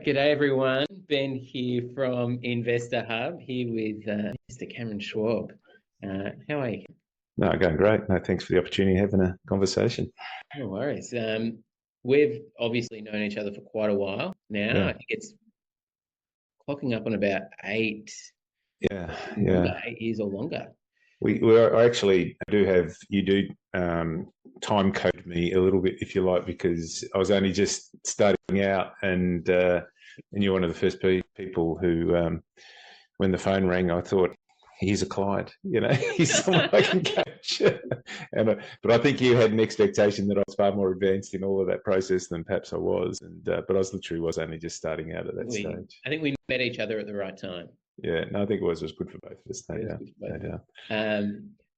G'day everyone. Ben here from Investor Hub, here with Mr. Cameron Schwab. How are you? No, going great. No, thanks for the opportunity of having a conversation. No worries. We've obviously known each other for quite a while now. Yeah. I think it's clocking up on about eight years or longer. I actually do have, you do time code me a little bit, if you like, because I was only just starting out and you're one of the first people who, when the phone rang, I thought, he's a client, he's someone I can coach. But I think you had an expectation that I was far more advanced in all of that process than perhaps I was. But I was only just starting out at that stage. I think we met each other at the right time. Yeah, no, I think it was good for both of us. No doubt.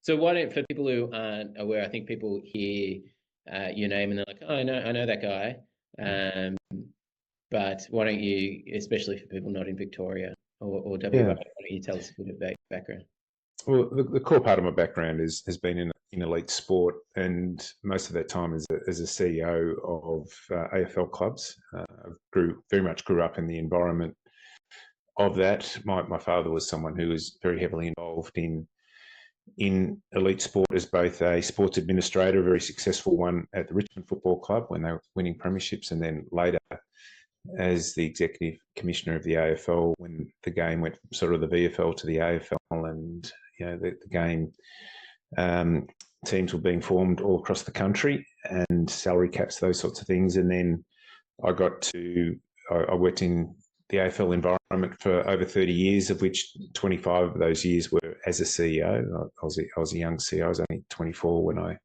So why don't, for people who aren't aware, I think people hear your name and they're like, oh, I know that guy. But why don't you, especially for people not in Victoria or WA, why don't you tell us a bit about your background? Well, the core part of my background has been in elite sport, and most of that time as a CEO of AFL clubs. I very much grew up in the environment of that. My father was someone who was very heavily involved in elite sport as both a sports administrator, a very successful one at the Richmond Football Club when they were winning premierships, and then later as the executive commissioner of the AFL when the game went from sort of the VFL to the AFL, and the game teams were being formed all across the country and salary caps, those sorts of things. And then I worked in the AFL environment for over 30 years, of which 25 of those years were as a CEO. I was a young CEO. I was only 24 when I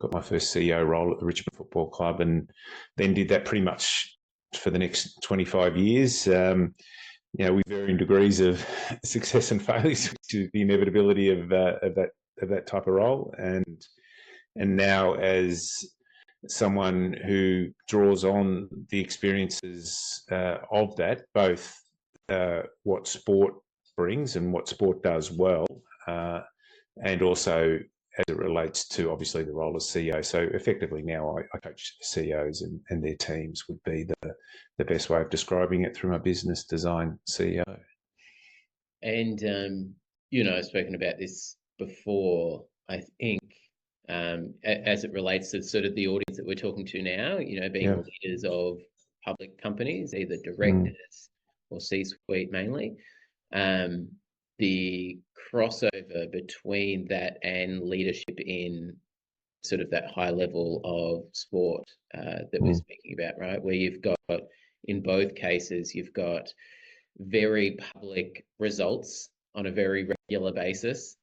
got my first CEO role at the Richmond Football Club, and then did that pretty much for the next 25 years. With varying degrees of success and failures, which is the inevitability of that type of role. And now as someone who draws on the experiences of that, both what sport brings and what sport does well, and also as it relates to obviously the role of CEO. So effectively now I coach CEOs and their teams would be the best way of describing it through my business, designCEO. And, I've spoken about this before, I think, as it relates to sort of the audience that we're talking to now, being leaders of public companies, either directors or C-suite mainly. The crossover between that and leadership in sort of that high level of sport that we're speaking about, right? Where you've got, in both cases, you've got very public results on a very regular basis.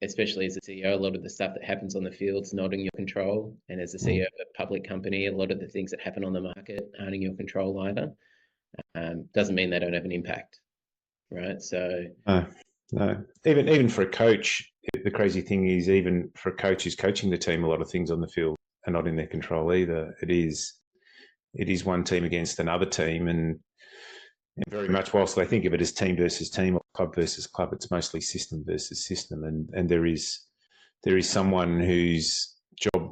Especially as a CEO, a lot of the stuff that happens on the field's not in your control. And as a CEO of a public company, a lot of the things that happen on the market aren't in your control either. Doesn't mean they don't have an impact. Right. So no. Even for a coach, the crazy thing is, even for a coach who's coaching the team, a lot of things on the field are not in their control either. It is one team against another team, and very much whilst they think of it as team versus team or club versus club, it's mostly system versus system. And there is someone whose job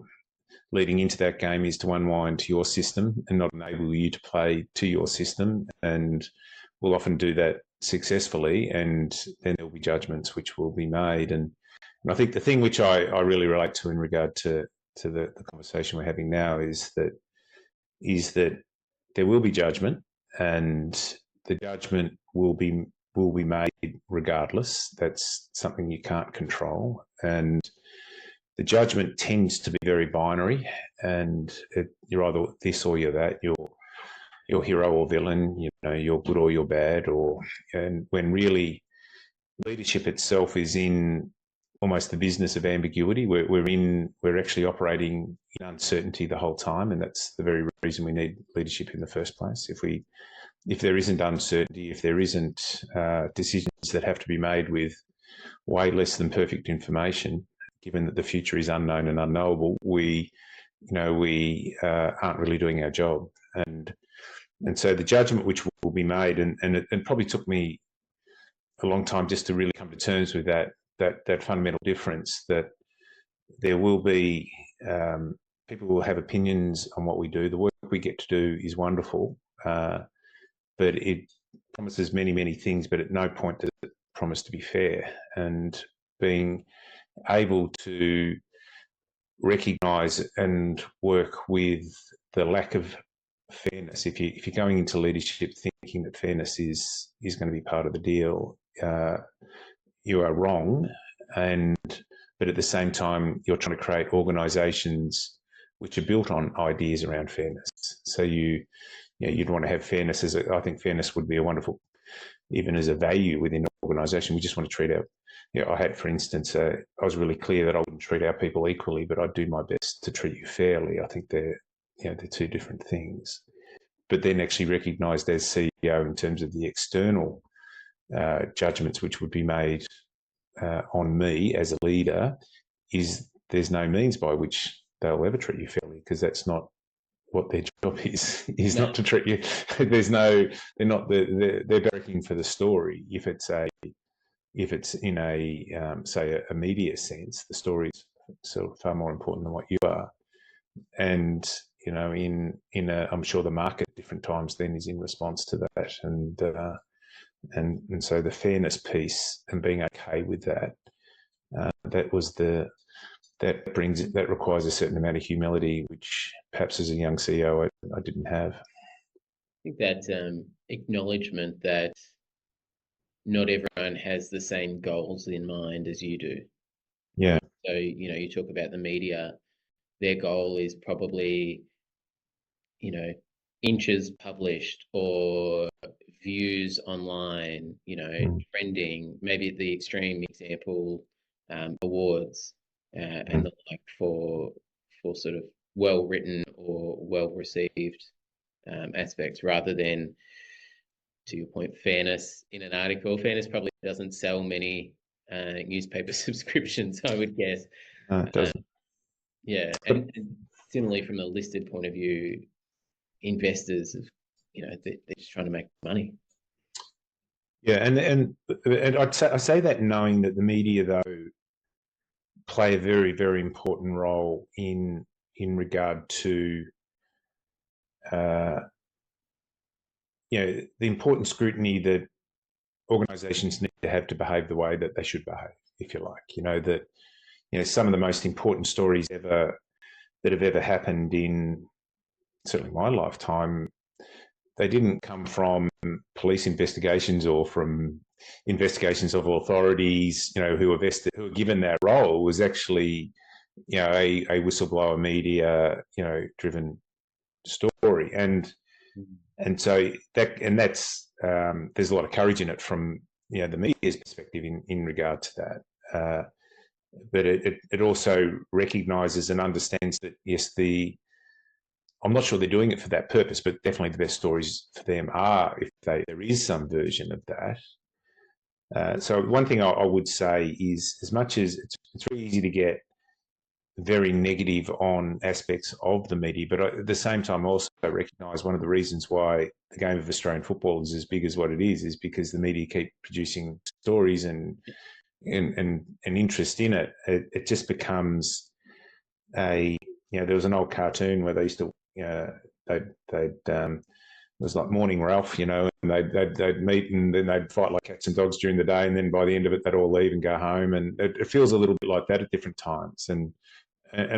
leading into that game is to unwind to your system and not enable you to play to your system, and we'll often do that successfully, and then there'll be judgments which will be made. And I think the thing which I really relate to in regard to the conversation we're having now is that there will be judgment, and the judgment will be made regardless. That's something you can't control, and the judgment tends to be very binary, and you're either this or you're that. You're hero or villain, you're good or you're bad, and when really leadership itself is in almost the business of ambiguity. We're actually operating in uncertainty the whole time, and that's the very reason we need leadership in the first place. If there isn't uncertainty, if there isn't decisions that have to be made with way less than perfect information, given that the future is unknown and unknowable, we aren't really doing our job. And so the judgment which will be made, and it probably took me a long time just to really come to terms with that fundamental difference, that there will be people will have opinions on what we do. The work work we get to do is wonderful, but it promises many, many things, but at no point does it promise to be fair. And being able to recognise and work with the lack of fairness. If you're going into leadership thinking that fairness is going to be part of the deal, you are wrong. But at the same time, you're trying to create organisations which are built on ideas around fairness. So you'd want to have fairness I think fairness would be a wonderful, even as a value within an organisation. We just want to treat our, I had, for instance, I was really clear that I wouldn't treat our people equally, but I'd do my best to treat you fairly. I think they're two different things. But then actually recognised as CEO in terms of the external judgments which would be made on me as a leader, is there's no means by which they'll ever treat you fairly, because that's not what their job is not to treat you. They're barracking for the story. If it's in a say a media sense, the story's sort of far more important than what you are. And I'm sure the market at different times then is in response to that, and so the fairness piece and being okay with that, that requires a certain amount of humility, which perhaps as a young CEO I didn't have. I think that acknowledgement that not everyone has the same goals in mind as you do. Yeah. So, you talk about the media, their goal is probably, inches published or views online, trending, maybe at the extreme example, awards and the like for sort of well-written or well-received aspects, rather than, to your point, fairness in an article. Fairness probably doesn't sell many newspaper subscriptions, I would guess. No, it doesn't. Yeah, and similarly, from a listed point of view, investors, they're just trying to make money. Yeah, and I say that knowing that the media, though, play a very, very important role in regard to the important scrutiny that organisations need to have to behave the way that they should behave, if you like. That some of the most important stories that have ever happened in certainly my lifetime, they didn't come from police investigations or from investigations of authorities, who were given that role. It was actually, a whistleblower media, driven story, and so that's there's a lot of courage in it from the media's perspective in regard to that. But it also recognises and understands that, yes, I'm not sure they're doing it for that purpose, but definitely the best stories for them are if there is some version of that. So one thing I would say is, as much as it's very easy to get very negative on aspects of the media, but at the same time also recognise one of the reasons why the game of Australian football is as big as what it is because the media keep producing stories and interest in it. It just becomes there was an old cartoon where they used to, it was like Morning Ralph, and they'd meet and then they'd fight like cats and dogs during the day, and then by the end of it, they'd all leave and go home. And it feels a little bit like that at different times. And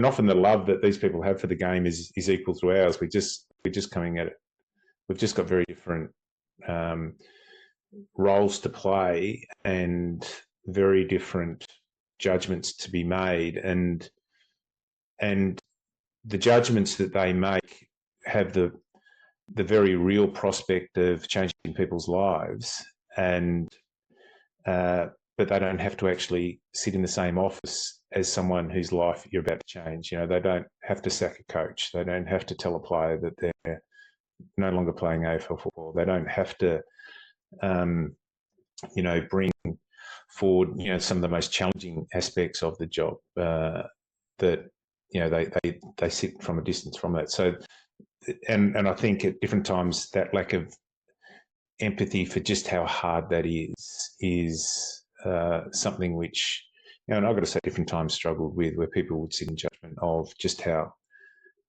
often the love that these people have for the game is equal to ours. We're just coming at it. We've just got very different roles to play and very different judgments to be made, and the judgments that they make have the very real prospect of changing people's lives, and but they don't have to actually sit in the same office as someone whose life you're about to change. They don't have to sack a coach. They don't have to tell a player that they're no longer playing AFL football. They don't have to, bring forward, some of the most challenging aspects of the job that, they sit from a distance from that. So, and I think at different times that lack of empathy for just how hard that is something which, and I've got to say, different times struggled with, where people would sit in judgment of just how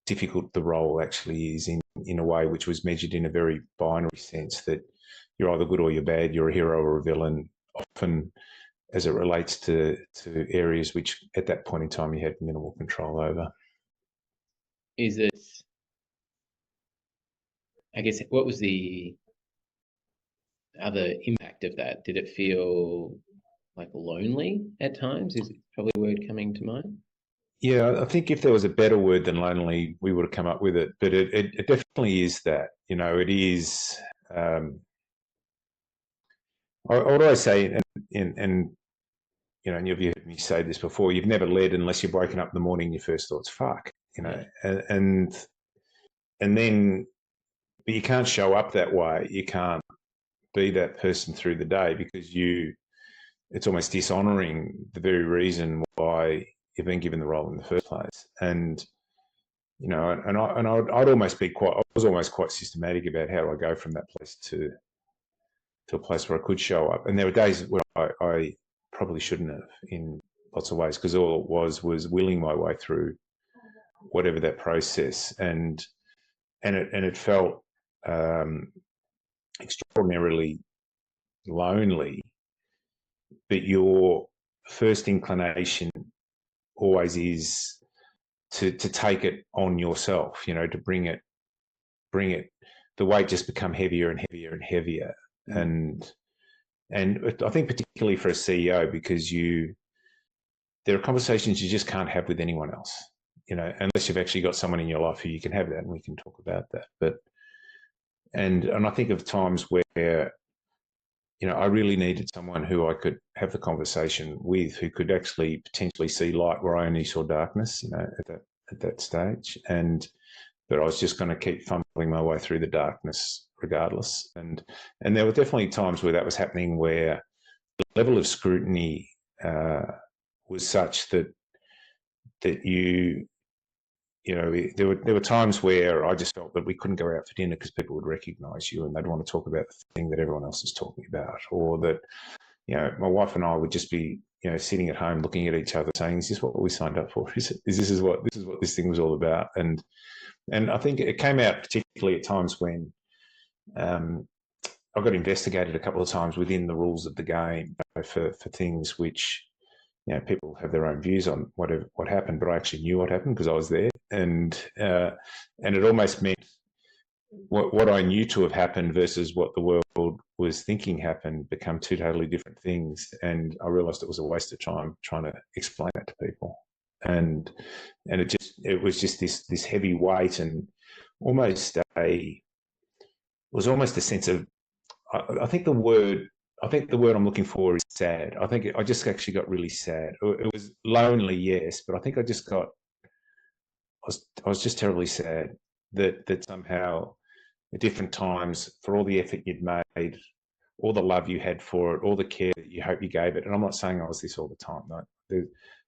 difficult the role actually is in a way which was measured in a very binary sense, that you're either good or you're bad, you're a hero or a villain, often as it relates to areas which at that point in time you had minimal control over. Is it, I guess, what was the other impact of that? Did it feel like lonely at times? Is probably a word coming to mind? Yeah, I think if there was a better word than lonely, we would have come up with it. But it definitely is that. It is. I would always say, and and you've heard me say this before, you've never led unless you've woken up in the morning and your first thought's fuck. And then, but you can't show up that way. You can't be that person through the day, because it's almost dishonoring the very reason why you've been given the role in the first place. And I'd almost be I was almost quite systematic about how do I go from that place to a place where I could show up. And there were days where I probably shouldn't have, in lots of ways, because all it was willing my way through whatever that process, and it felt extraordinarily lonely. But your first inclination always is to take it on yourself, to bring it, the weight just become heavier and heavier and heavier. And I think particularly for a CEO, because there are conversations you just can't have with anyone else, unless you've actually got someone in your life who you can have that, and we can talk about that. But, and I think of times where, I really needed someone who I could have the conversation with, who could actually potentially see light where I only saw darkness, at that stage. But I was just going to keep fumbling my way through the darkness regardless. And there were definitely times where that was happening, where the level of scrutiny was such that there were times where I just felt that we couldn't go out for dinner because people would recognise you and they'd want to talk about the thing that everyone else is talking about, or that, my wife and I would just be, sitting at home looking at each other saying, is this what we signed up for? Is this what this thing was all about? And I think it came out particularly at times when I got investigated a couple of times within the rules of the game for things which, people have their own views on what happened, but I actually knew what happened because I was there. And it almost meant what I knew to have happened versus what the world was thinking happened become two totally different things. And I realised it was a waste of time trying to explain that to people. And it was just this heavy weight, and almost it was almost a sense of, I think the word I'm looking for is sad. I think I just actually got really sad. It was lonely, yes, but I think I was just terribly sad that somehow at different times, for all the effort you'd made, all the love you had for it, all the care that you hope you gave it. And I'm not saying I was this all the time. I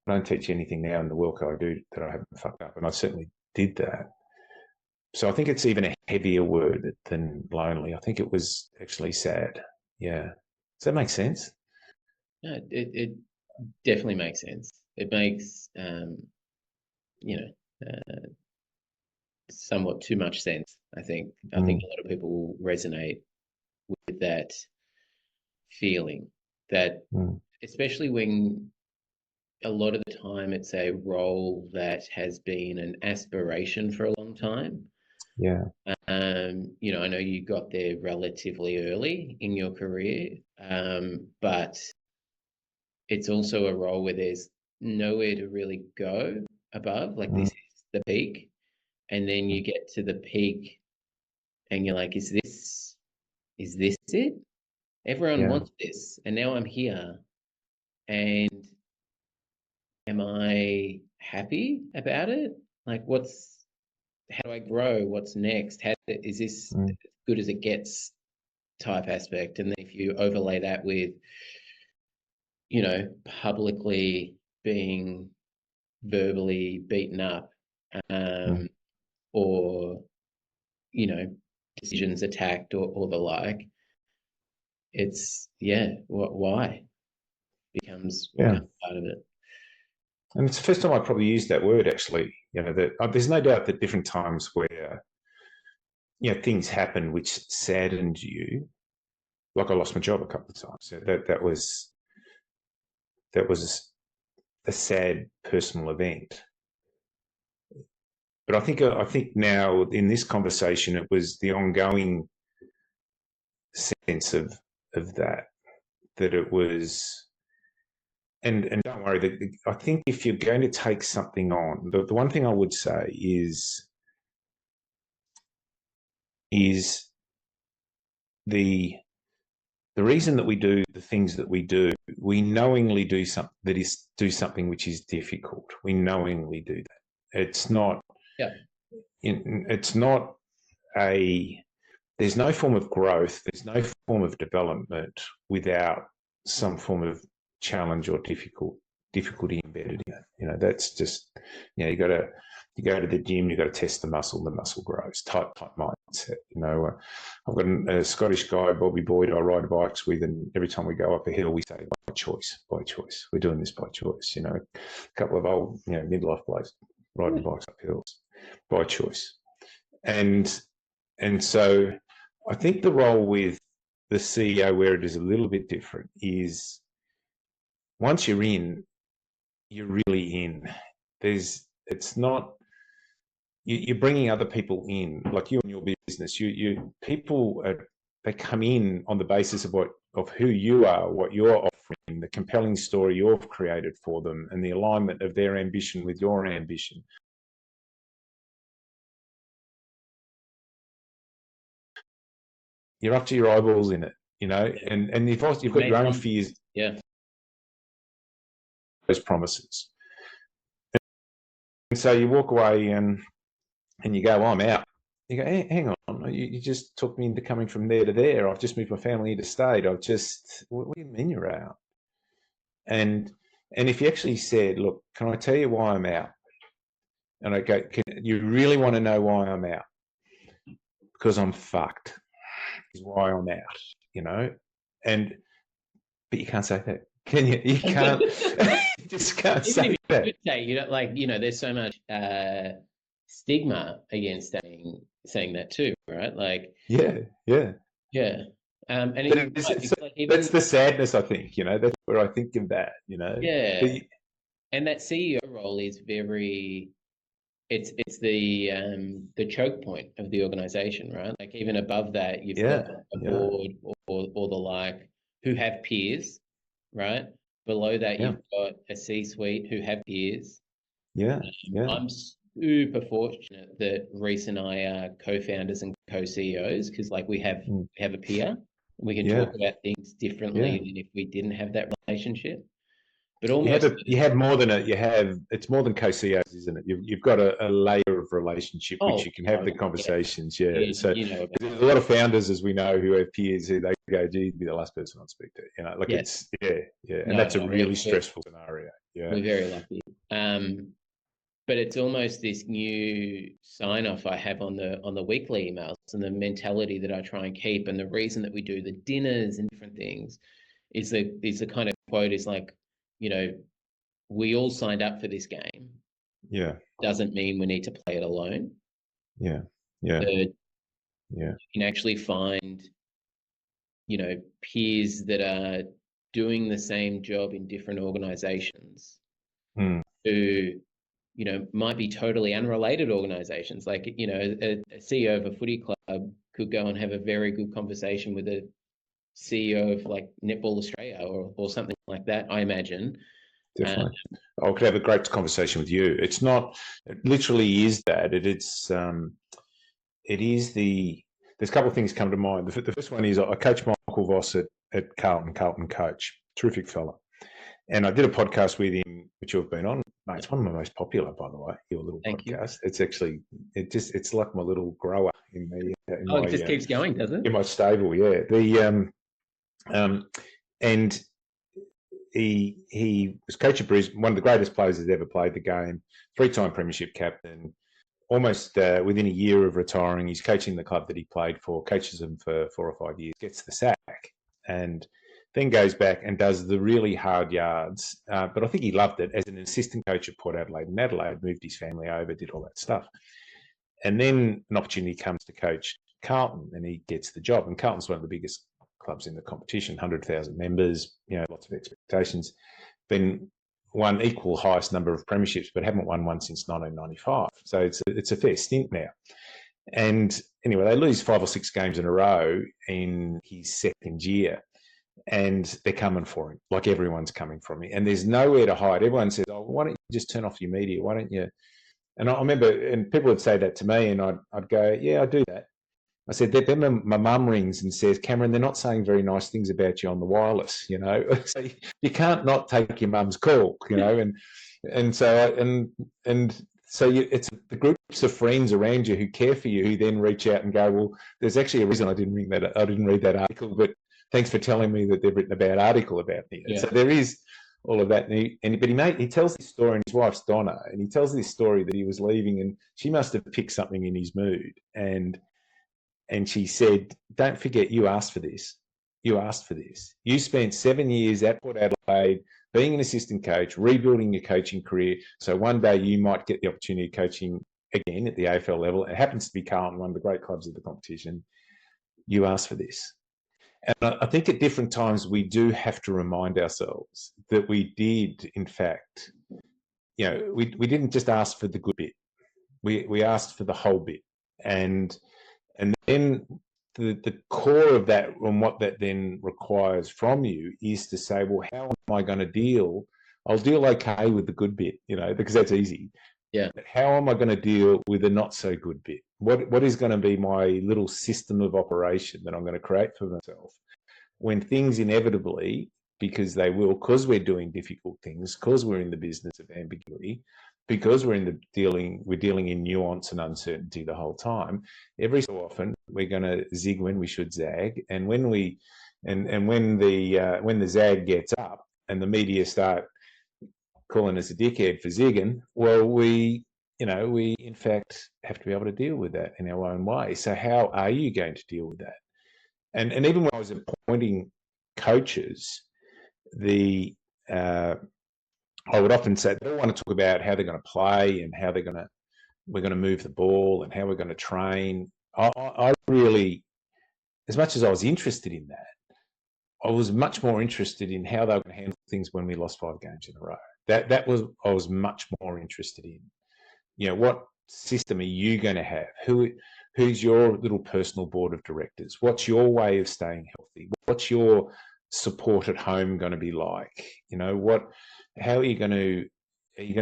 don't teach you anything now in the work I do that I haven't fucked up, and I certainly did that. So I think it's even a heavier word than lonely. I think it was actually sad. Yeah. Does that make sense? No, it definitely makes sense. It makes, somewhat too much sense, I think. I think a lot of people will resonate with that feeling, that especially when a lot of the time it's a role that has been an aspiration for a long time. Yeah. I know you got there relatively early in your career, but it's also a role where there's nowhere to really go above. Like this is the peak, and then you get to the peak, and you're like, "Is this it? Everyone wants this, and now I'm here, and am I happy about it? Like, how do I grow? What's next? Is this as good as it gets?" Type aspect. And then if you overlay that with, publicly being verbally beaten up, or, decisions attacked or the like, it's, why becomes part of it. And it's the first time I probably used that word, actually, there's no doubt that different times where things happen which saddened you. Like I lost my job a couple of times. So that was a sad personal event. But I think now in this conversation, it was the ongoing sense of that it was, and don't worry. I think if you're going to take something on, the one thing I would say is the reason that we do the things that we do, we knowingly do something which is difficult. We knowingly do that. It's not. Yeah. It's not there's no form of growth, there's no form of development without some form of challenge or difficulty embedded in it. That's just, you go to the gym, you got to test the muscle grows, type mindset. I've got a Scottish guy, Bobby Boyd, I ride bikes with, and every time we go up a hill, we say by choice. We're doing this by choice. A couple of old, midlife blokes riding bikes up hills by choice. And so I think the role with the CEO, where it is a little bit different, is once you're in, you're really in. It's not, you're bringing other people in, like you and your business. People they come in on the basis of who you are, what you're offering, the compelling story you've created for them, and the alignment of their ambition with your ambition. You're up to your eyeballs in it, and you've got your own fears. Yeah. Those promises. And so you walk away and you go, I'm out. You go, hang on, you just took me into coming from there to there. I've just moved my family interstate. What do you mean you're out? And if you actually said, look, can I tell you why I'm out? And I go, you really want to know why I'm out? Because I'm fucked. Is why I'm out, but you can't say that, can you? You can't. You just can't say that. Say, there's so much stigma against saying that too, right? Like, yeah. And that's the sadness, I think. That's where I think of that. Yeah, and that CEO role is very. It's the choke point of the organization, right? Like even above that, you've got a board or the like who have peers, right? Below that, you've got a C-suite who have peers. I'm super fortunate that Reese and I are co-founders and co-CEOs because, like, we have a peer. We can talk about things differently than if we didn't have that relationship. But almost it's more than co-CEOs, isn't it? You've got a layer of relationship which you can have the conversations. So there's a lot of founders, as we know, who have peers who they go, "Gee, you'd be the last person I'd speak to." It's and that's a really stressful scenario. Yeah, we're very lucky. But it's almost this new sign-off I have on the weekly emails, and the mentality that I try and keep, and the reason that we do the dinners and different things is the kind of quote is like, we all signed up for this game. Yeah. Doesn't mean we need to play it alone. Yeah. You can actually find, peers that are doing the same job in different organizations who, might be totally unrelated organizations. Like, a CEO of a footy club could go and have a very good conversation with a CEO of like Netball Australia or something like that, I imagine. Definitely. I could have a great conversation with you. It's not, it literally is that. There's a couple of things come to mind. The first one is I coach Michael Voss at Carlton Coach, terrific fella. And I did a podcast with him, which you've been on. Mate, it's one of my most popular, by the way, your little podcast. It's actually, it's like my little grower in me. It just keeps going, does it? In my stable, yeah. And he was coach of Brisbane, one of the greatest players that's ever played the game, 3-time premiership captain. Almost within a year of retiring, he's coaching the club that he played for, coaches them for 4 or 5 years, gets the sack. And then goes back and does the really hard yards. But I think he loved it as an assistant coach at Port Adelaide and Adelaide, moved his family over, did all that stuff. And then an opportunity comes to coach Carlton, and he gets the job. And Carlton's one of the biggest clubs in the competition, 100,000 members, lots of expectations. Been won equal highest number of premierships, but haven't won one since 1995. So it's a fair stint now. And anyway, they lose 5 or 6 games in a row in his second year, and they're coming for him, like everyone's coming for him. And there's nowhere to hide. Everyone says, "Oh, why don't you just turn off your media? Why don't you?" And I remember, and people would say that to me, and I'd go, "Yeah, I do that." I said, then my mum rings and says, "Cameron, they're not saying very nice things about you on the wireless, So you can't not take your mum's call, and so it's the groups of friends around you who care for you who then reach out and go, "Well, there's actually a reason I didn't read that article, but thanks for telling me that they've written a bad article about me." Yeah. So there is all of that. But he tells this story, and his wife's Donna, and he tells this story that he was leaving, and she must have picked something in his mood, and she said, "Don't forget, you asked for this. You asked for this. You spent 7 years at Port Adelaide being an assistant coach, rebuilding your coaching career. So one day you might get the opportunity of coaching again at the AFL level. It happens to be Carlton, one of the great clubs of the competition. You asked for this." And I think at different times we do have to remind ourselves that we did, in fact, we didn't just ask for the good bit. We asked for the whole bit. And then the core of that, and what that then requires from you, is to say, well, how am I going to deal? I'll deal okay with the good bit, because that's easy. Yeah. But how am I going to deal with the not so good bit? What is going to be my little system of operation that I'm going to create for myself when things inevitably, because we're doing difficult things, because we're in the business of ambiguity, because we're dealing in nuance and uncertainty the whole time. Every so often we're going to zig when we should zag, and when the zag gets up and the media start calling us a dickhead for zigging, well, we in fact have to be able to deal with that in our own way. So how are you going to deal with that? And even when I was appointing coaches, I would often say they don't want to talk about how they're going to play and how we're going to move the ball and how we're going to train. I really, as much as I was interested in that, I was much more interested in how they were going to handle things when we lost 5 games in a row. I was much more interested in, what system are you going to have? Who's your little personal board of directors? What's your way of staying healthy? What's your support at home going to be like? How are you going to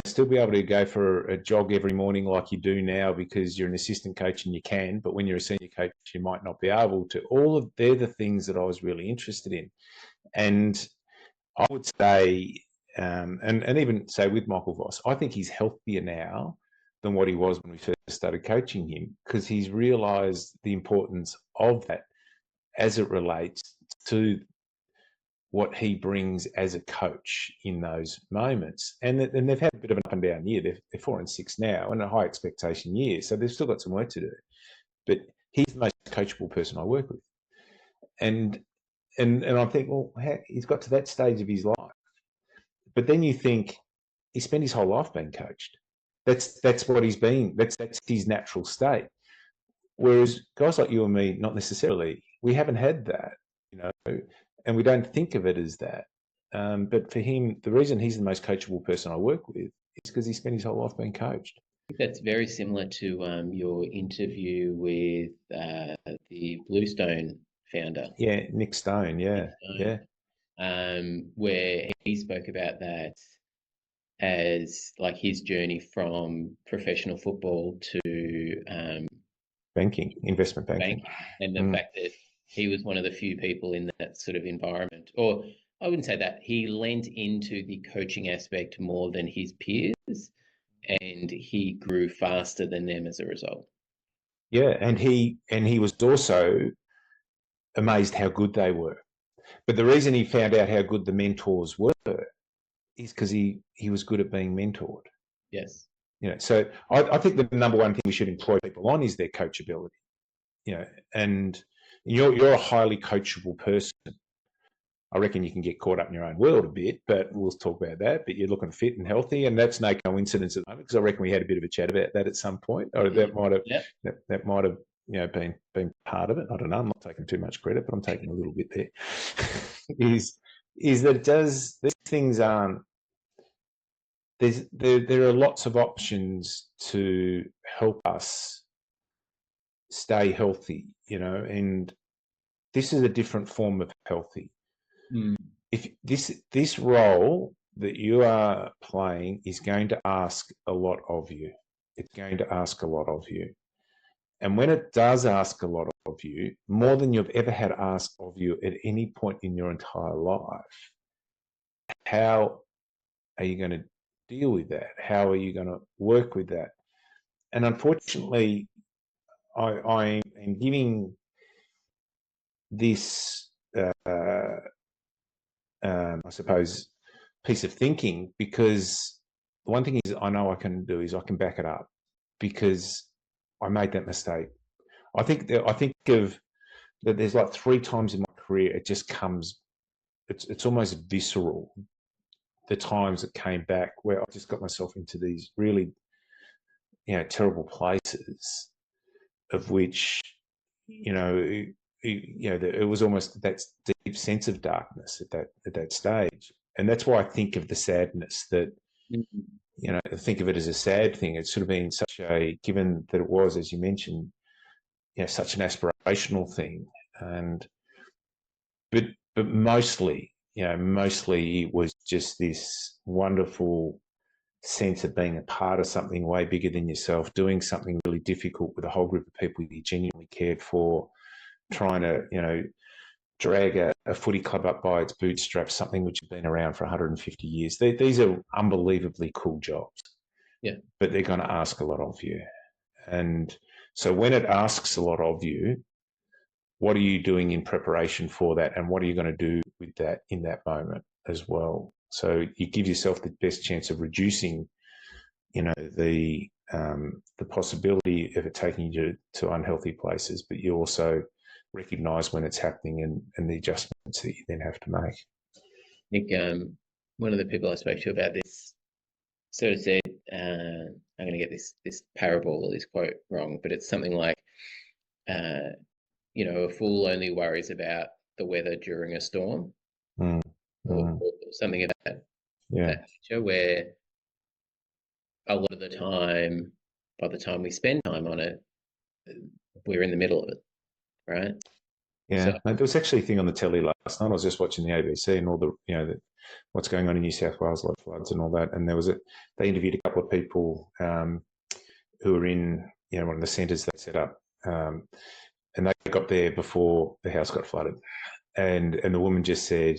still be able to go for a jog every morning like you do now because you're an assistant coach and you can, but when you're a senior coach, you might not be able to. They're the things that I was really interested in. And I would say, and even say with Michael Voss, I think he's healthier now than what he was when we first started coaching him, because he's realised the importance of that as it relates to what he brings as a coach in those moments. And they've had a bit of an up and down year. They're 4 and 6 now, and a high expectation year. So they've still got some work to do. But he's the most coachable person I work with. And I think, well, he's got to that stage of his life. But then you think, he spent his whole life being coached. That's what he's been. That's his natural state. Whereas guys like you and me, not necessarily. We haven't had that, and we don't think of it as that. But for him, the reason he's the most coachable person I work with is because he spent his whole life being coached. I think that's very similar to your interview with the Bluestone founder. Yeah, Nick Stone. Yeah, Nick Stone, where he spoke about that as like his journey from professional football to banking, investment banking, and the fact that he was one of the few people in that sort of environment, or I wouldn't say that, he lent into the coaching aspect more than his peers, and he grew faster than them as a result. Yeah, and he was also amazed how good they were. But the reason he found out how good the mentors were is because he was good at being mentored. Yes. So I think the number one thing we should employ people on is their coachability. And you're a highly coachable person. I reckon you can get caught up in your own world a bit, but we'll talk about that. But you're looking fit and healthy, and that's no coincidence at the moment, because I reckon we had a bit of a chat about that at some point, or that might have that might have been part of it. I don't know. I'm not taking too much credit, but I'm taking a little bit there. is that it does, these things aren't. There are lots of options to help us stay healthy, and this is a different form of healthy. If this role that you are playing is going to ask a lot of you, it's going to ask a lot of you. And when it does ask a lot of you, more than you've ever had asked of you at any point in your entire life, how are you going to deal with that? How are you going to work with that? And unfortunately, I am giving this, I suppose, piece of thinking, because the one thing is I know I can do is I can back it up, because I made that mistake. I think of that there's like 3 times in my career it just comes, it's almost visceral, the times it came back where I just got myself into these really terrible places, of which it was almost that deep sense of darkness at that stage. And that's why I think of the sadness, that think of it as a sad thing. It's sort of been such a, given that it was, as you mentioned, such an aspirational thing, but mostly it was just this wonderful sense of being a part of something way bigger than yourself, doing something really difficult with a whole group of people you genuinely cared for, trying to drag a footy club up by its bootstraps, something which had been around for 150 years. These are unbelievably cool jobs, but they're going to ask a lot of you. And so when it asks a lot of you, what are you doing in preparation for that, and what are you going to do with that in that moment as well? So you give yourself the best chance of reducing, the possibility of it taking you to unhealthy places, but you also recognise when it's happening and the adjustments that you then have to make. I think one of the people I spoke to about this sort of said, I'm going to get this parable or this quote wrong, but it's something like, a fool only worries about the weather during a storm, or something of that nature, where a lot of the time, by the time we spend time on it, we're in the middle of it, right? Yeah, so, there was actually a thing on the telly last night. I was just watching the ABC and all the, what's going on in New South Wales, like floods and all that. And there was they interviewed a couple of people who were in, one of the centres they set up, and they got there before the house got flooded. And the woman just said,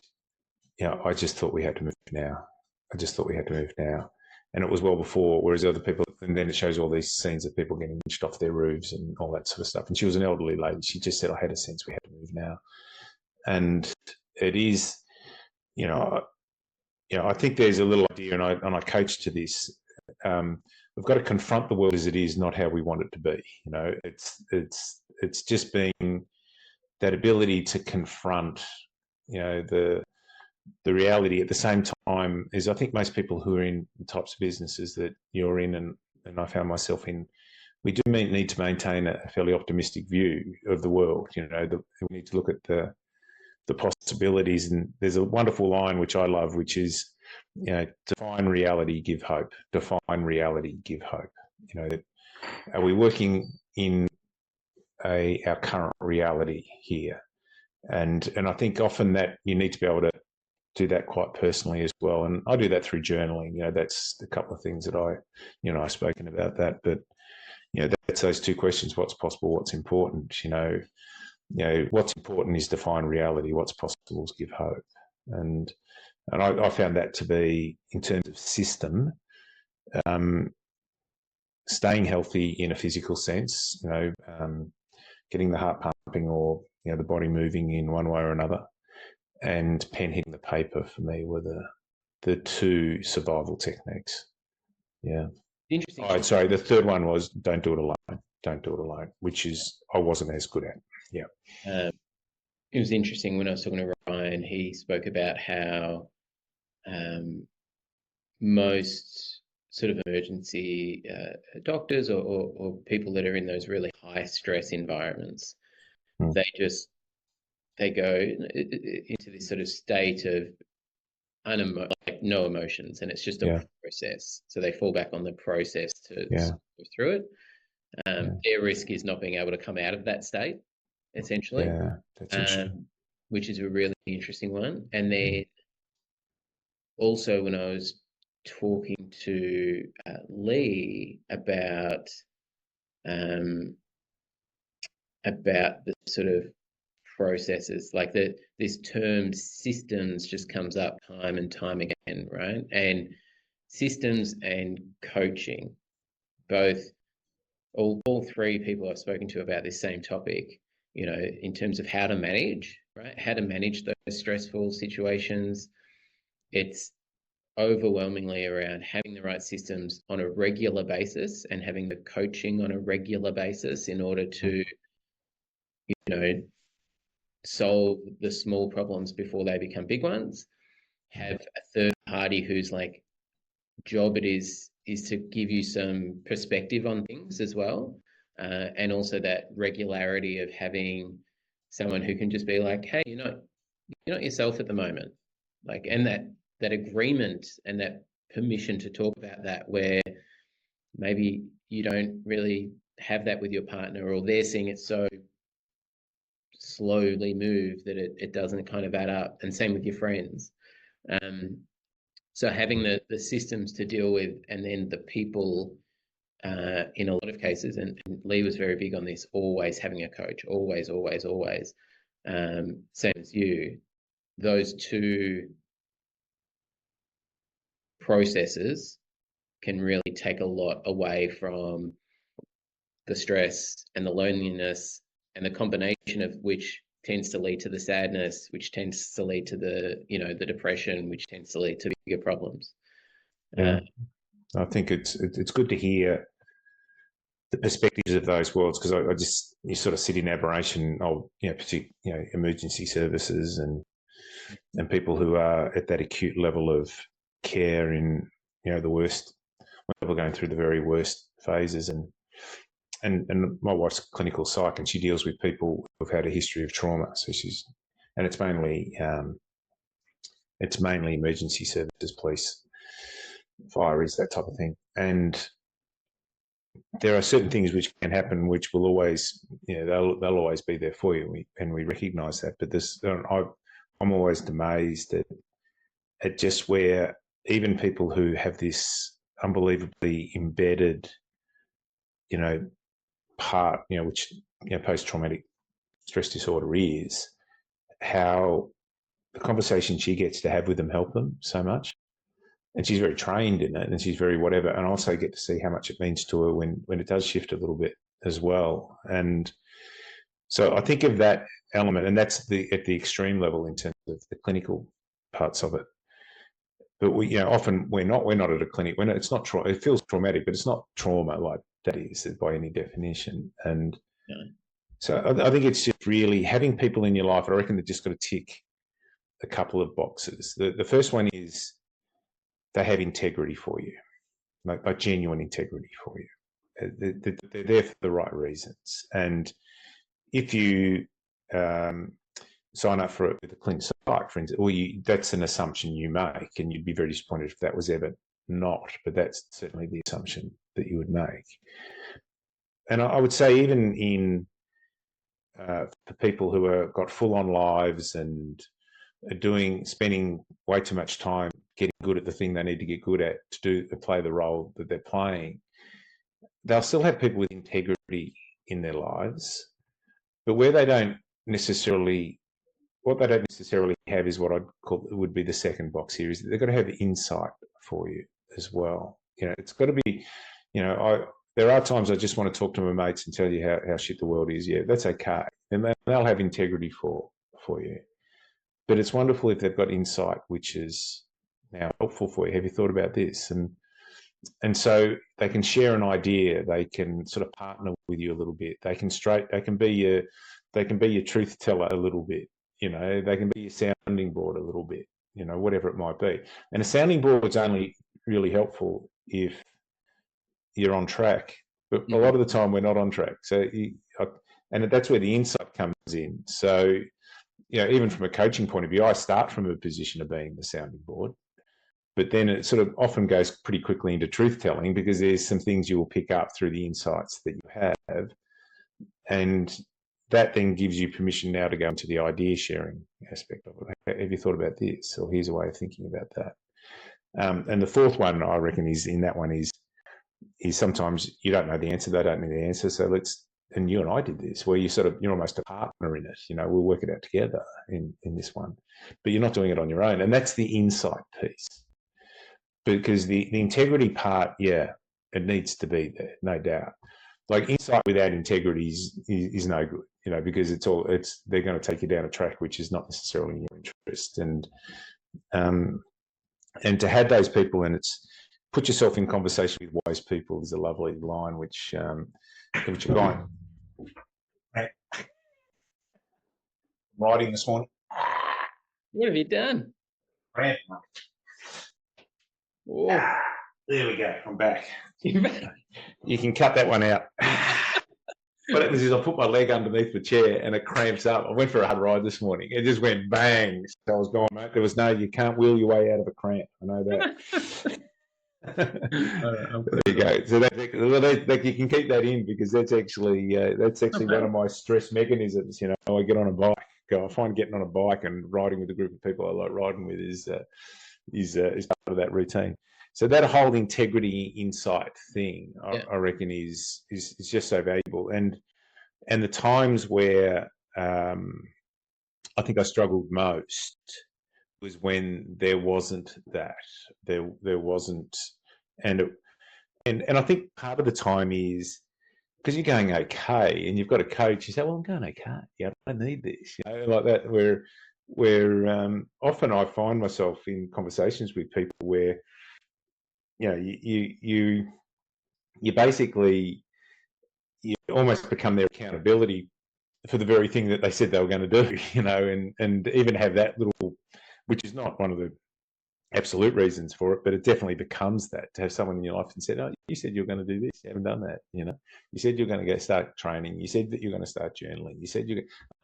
I just thought we had to move now. I just thought we had to move now. And it was well before, whereas other people, and then it shows all these scenes of people getting inched off their roofs and all that sort of stuff. And she was an elderly lady. She just said, I had a sense we had to move now. And it is, I think there's a little idea, and I coach to this. We've got to confront the world as it is, not how we want it to be. It's just being that ability to confront, the reality at the same time. Is I think most people who are in the types of businesses that you're in, and I found myself in, we do need to maintain a fairly optimistic view of the world. We need to look at the possibilities. And there's a wonderful line which I love, which is, define reality, give hope. Define reality, give hope. Are we working in our current reality here? And I think often that you need to be able to do that quite personally as well. And I do that through journaling. That's a couple of things that I've spoken about that. But, that's those 2 questions: what's possible, what's important. What's important is define reality. What's possible is give hope. And I found that to be, in terms of system, staying healthy in a physical sense, getting the heart pumping, or, the body moving in one way or another, and pen hitting the paper, for me, were the 2 survival techniques. Yeah. Interesting. Oh, sorry. The third one was don't do it alone. Don't do it alone, which is I wasn't as good at. Yeah. it was interesting when I was talking to Ryan, he spoke about how most sort of emergency doctors or people that are in those really high stress environments, Mm. they go into this sort of state of like no emotions, and it's just a Yeah, process. So they fall back on the process to yeah, go through it. yeah, Their risk is not being able to come out of that state, essentially, yeah. That's interesting. which is a really interesting one. And then also when I was talking to Lee about the sort of processes, like this term systems just comes up time and time again, right? And systems and coaching, both all three people I've spoken to about this same topic, you know, in terms of how to manage, right? How to manage those stressful situations. It's overwhelmingly around having the right systems on a regular basis and having the coaching on a regular basis in order to, you know, solve the small problems before they become big ones. Have a third party whose like job it is to give you some perspective on things as well, and also that regularity of having someone who can just be like, hey, you're not yourself at the moment, like, and that agreement and that permission to talk about that, where maybe you don't really have that with your partner, or they're seeing it so slowly move that it doesn't kind of add up, and same with your friends. So having the systems to deal with, and then the people, in a lot of cases, and Lee was very big on this, always having a coach, always, always, always. Same as you, those two processes can really take a lot away from the stress and the loneliness, and the combination of which tends to lead to the sadness, which tends to lead to the depression, which tends to lead to bigger problems. Yeah, I think it's good to hear the perspectives of those worlds, because I just, you sort of sit in admiration of, emergency services and people who are at that acute level of care in, the worst, when people are going through the very worst phases. And my wife's clinical psych, and she deals with people who've had a history of trauma. So and it's mainly emergency services, police, fire, is that type of thing. And there are certain things which can happen, which will always, they'll always be there for you, and we recognise that. But I'm always amazed at just where even people who have this unbelievably embedded, part, which post-traumatic stress disorder is, how the conversation she gets to have with them help them so much. And she's very trained in it, and she's very whatever. And I also get to see how much it means to her when it does shift a little bit as well. And so I think of that element, and that's at the extreme level in terms of the clinical parts of it. But often we're not at a clinic when it's not it feels traumatic, but it's not trauma like that is by any definition. And so I think it's just really having people in your life. I reckon they've just got to tick a couple of boxes. The first one is they have integrity for you, like genuine integrity for you. They're there for the right reasons. And if you sign up for it with a clean psych, for instance, that's an assumption you make, and you'd be very disappointed if that was ever not, but that's certainly the assumption that you would make. And I would say even in for people who are got full-on lives and are spending way too much time getting good at the thing they need to get good at to play the role that they're playing, they'll still have people with integrity in their lives, but what they don't necessarily have is what I'd call, it would be the second box here, is that they've got to have insight for you as well. It's got to be, there are times I just want to talk to my mates and tell you how shit the world is. Yeah, that's okay. And they'll have integrity for you. But it's wonderful if they've got insight, which is now helpful for you. Have you thought about this? And so they can share an idea. They can sort of partner with you a little bit. They can be your truth teller a little bit. they can be a sounding board a little bit, whatever it might be. And a sounding board's only really helpful if you're on track. But a lot of the time we're not on track. So, and that's where the insight comes in. So, even from a coaching point of view, I start from a position of being the sounding board, but then it sort of often goes pretty quickly into truth telling, because there's some things you will pick up through the insights that you have. And that then gives you permission now to go into the idea sharing aspect of it. Have you thought about this? Or here's a way of thinking about that. And the fourth one, I reckon, is sometimes you don't know the answer, they don't know the answer. So and you and I did this, where you're almost a partner in it. We'll work it out together in this one, but you're not doing it on your own. And that's the insight piece, because the integrity part, it needs to be there, no doubt. Like, insight without integrity is no good, because they're going to take you down a track which is not necessarily in your interest. And to have those people, and put yourself in conversation with wise people, is a lovely line which a guy writing this morning. What have you done? Rant. Oh, there we go. I'm back. You can cut that one out. What happens is I put my leg underneath the chair and it cramps up. I went for a hard ride this morning. It just went bang. So I was going, mate, you can't wheel your way out of a cramp. I know that. There you go. So you can keep that in, because that's actually one of my stress mechanisms. I get on a bike. I find getting on a bike and riding with a group of people I like riding with is part of that routine. So that whole integrity insight thing, I reckon, is just so valuable. And the times where I think I struggled most was when there wasn't that. There wasn't, and I think part of the time is because you're going okay, and you've got a coach. You say, "Well, I'm going okay. Yeah, I don't need this." Like that. Where often I find myself in conversations with people where you basically almost become their accountability for the very thing that they said they were going to do. And even have that little, which is not one of the absolute reasons for it, but it definitely becomes that, to have someone in your life and said, "Oh, you said you're going to do this. You haven't done that. You said you're going to start training. You said that you're going to start journaling. You said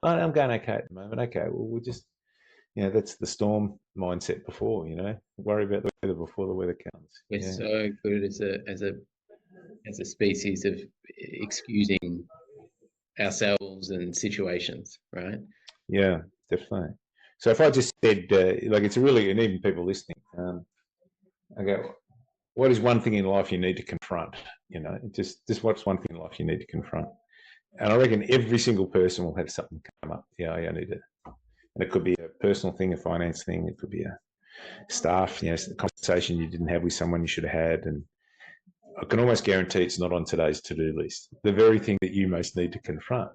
I'm going okay at the moment. Okay, well, we'll just, that's the storm mindset before, worry about the weather before the weather comes." We're so good as a species of excusing ourselves and situations, right? Yeah, definitely. So if I just said, it's a really, and even people listening, I go, what is one thing in life you need to confront? Just what's one thing in life you need to confront? And I reckon every single person will have something come up. Yeah, I need to. And it could be a personal thing, a finance thing. It could be a staff, a conversation you didn't have with someone you should have had. And I can almost guarantee it's not on today's to-do list. The very thing that you most need to confront,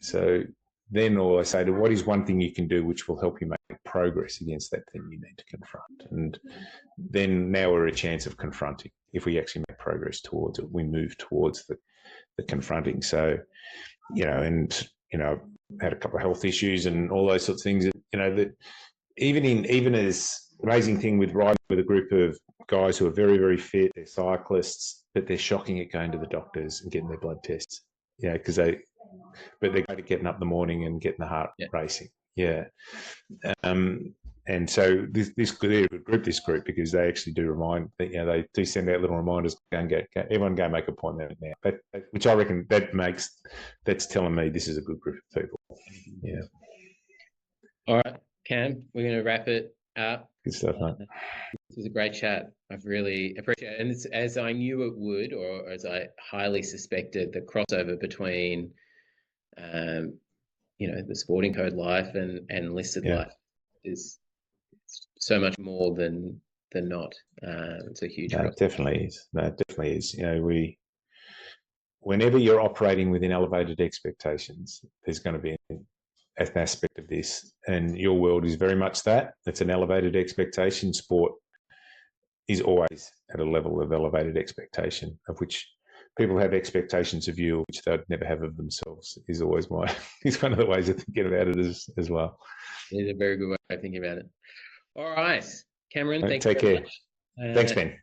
So then all I say to, what is one thing you can do which will help you make progress against that thing you need to confront? And then now we're a chance of confronting. If we actually make progress towards it, we move towards the confronting. So, I've had a couple of health issues and all those sorts of things, that even as amazing thing with riding with a group of guys who are very, very fit, they're cyclists, but they're shocking at going to the doctors and getting their blood tests, but they're great at getting up in the morning and getting the heart racing. Yeah. And so this group, because they actually do remind, they do send out little reminders, everyone go make an appointment now. Which I reckon that's telling me this is a good group of people. Yeah. All right, Cam, we're going to wrap it up. Good stuff, mate. This was a great chat. I've really appreciated it. And it's, as I knew it would, or as I highly suspected, the crossover between, the sporting code life and listed life is so much more than not. It's a huge crossover. It definitely is. That definitely is. Whenever you're operating within elevated expectations, there's going to be an aspect of this, and your world is very much that. It's an elevated expectation. Sport is always at a level of elevated expectation, of which people have expectations of you which they'd never have of themselves is always is one of the ways of thinking about it as well. It's a very good way of thinking about it. All right, Cameron, thank you Take very care. much. Thanks, Ben.